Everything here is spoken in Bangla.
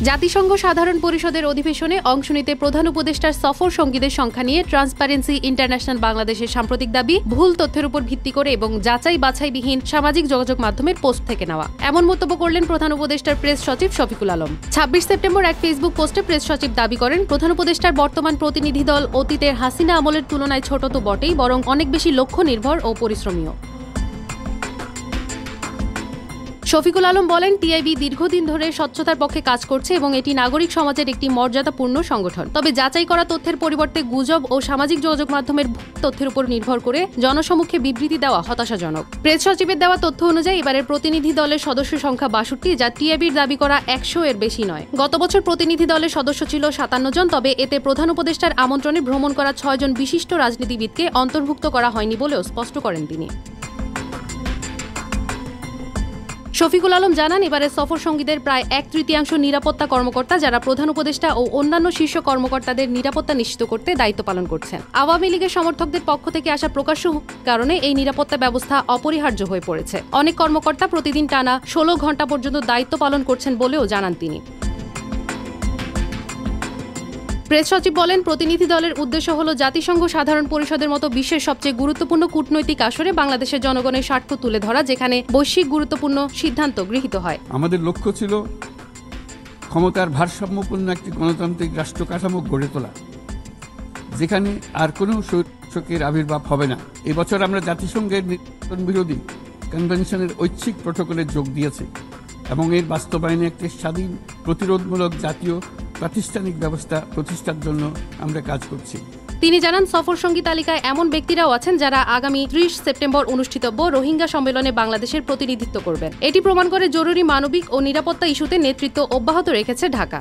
জাতিসংঘ সাধারণ পরিষদের অধিবেশনে অংশ নিতে প্রধান উপদেষ্টার সফর সঙ্গীদের সংখ্যা নিয়ে ট্রান্সপারেন্সি ইন্টারন্যাশনাল বাংলাদেশের সাম্প্রতিক দাবি ভুল তথ্যের উপর ভিত্তি করে এবং যাচাই বাছাইবিহীন সামাজিক যোগাযোগ মাধ্যমের পোস্ট থেকে নেওয়া। এমন মন্তব্য করলেন প্রধান উপদেষ্টার প্রেস সচিব শফিকুল আলম। ২৬ সেপ্টেম্বর এক ফেসবুক পোস্টে প্রেস সচিব দাবি করেন, প্রধান উপদেষ্টার বর্তমান প্রতিনিধি দল অতীতের হাসিনা আমলের তুলনায় ছোট তো বটেই, বরং অনেক বেশি লক্ষ্য নির্ভর ও পরিশ্রমীয়। শফিকুল আলম বলেন, টিআইবি দীর্ঘদিন ধরে স্বচ্ছতার পক্ষে কাজ করছে এবং এটি নাগরিক সমাজের একটি মর্যাদাপূর্ণ সংগঠন। তবে যাচাই করা তথ্যের পরিবর্তে গুজব ও সামাজিক যোগাযোগ মাধ্যমের তথ্যের উপর নির্ভর করে জনসমক্ষে বিবৃতি দেওয়া হতাশাজনক। প্রেস সচিবের দেওয়া তথ্য অনুযায়ী এবারের প্রতিনিধি দলের সদস্য সংখ্যা ৬২, যা টিআইবির দাবি করা ১০০ এর বেশি নয়। গত বছর প্রতিনিধি দলের সদস্য ছিল ৫৭ জন, তবে এতে প্রধান উপদেষ্টার আমন্ত্রণে ভ্রমণ করা ৬ জন বিশিষ্ট রাজনীতিবিদকে অন্তর্ভুক্ত করা হয়নি বলেও স্পষ্ট করেন তিনি। শফিকুল আলম জানান, এবারের সফর সঙ্গীদের প্রায় ১/৩ নিরাপত্তা কর্মকর্তা, যারা প্রধান উপদেষ্টা ও অন্যান্য শীর্ষ কর্মকর্তাদের নিরাপত্তা নিশ্চিত করতে দায়িত্ব পালন করছেন। আওয়ামী লীগের সমর্থকদের পক্ষ থেকে আসা প্রকাশ্য কারণে এই নিরাপত্তা ব্যবস্থা অপরিহার্য হয়ে পড়েছে। অনেক কর্মকর্তা প্রতিদিন টানা ১৬ ঘণ্টা পর্যন্ত দায়িত্ব পালন করছেন বলেও জানান তিনি। প্রেস সচিব বলেন, প্রতিনিধি দলের উদ্দেশ্য হল জাতিসংঘ সাধারণ পরিষদের মতো বিশ্বের সবচেয়ে গুরুত্বপূর্ণ কূটনৈতিক আসরে বাংলাদেশের জনগণের স্বার্থ তুলে ধরা, যেখানে বৈশ্বিক গুরুত্বপূর্ণ সিদ্ধান্ত গৃহীত হয়। আমাদের লক্ষ্য ছিল ক্ষমতার ভারসাম্যপূর্ণ একটি গণতান্ত্রিক রাষ্ট্র কাঠামো গড়ে তোলা, যেখানে আর কোনো শোষকের আবির্ভাব হবে না। এবছর আমরা জাতিসংঘের নির্যাতন বিরোধী কনভেনশনের ঐচ্ছিক প্রটোকলে যোগ দিয়েছি এবং এর বাস্তবায়নে একটি স্বাধীন প্রতিরোধমূলক জাতীয় প্রাতিষ্ঠানিক ব্যবস্থা প্রতিষ্ঠার জন্য আমরা কাজ করছি। তিনি জানান, সফর সঙ্গী তালিকায় এমন ব্যক্তিরাও আছেন যারা আগামী ৩০ সেপ্টেম্বর অনুষ্ঠিতব্য রোহিঙ্গা সম্মেলনে বাংলাদেশের প্রতিনিধিত্ব করবেন। এটি প্রমাণ করে জরুরি মানবিক ও নিরাপত্তা ইস্যুতে নেতৃত্ব অব্যাহত রেখেছে ঢাকা।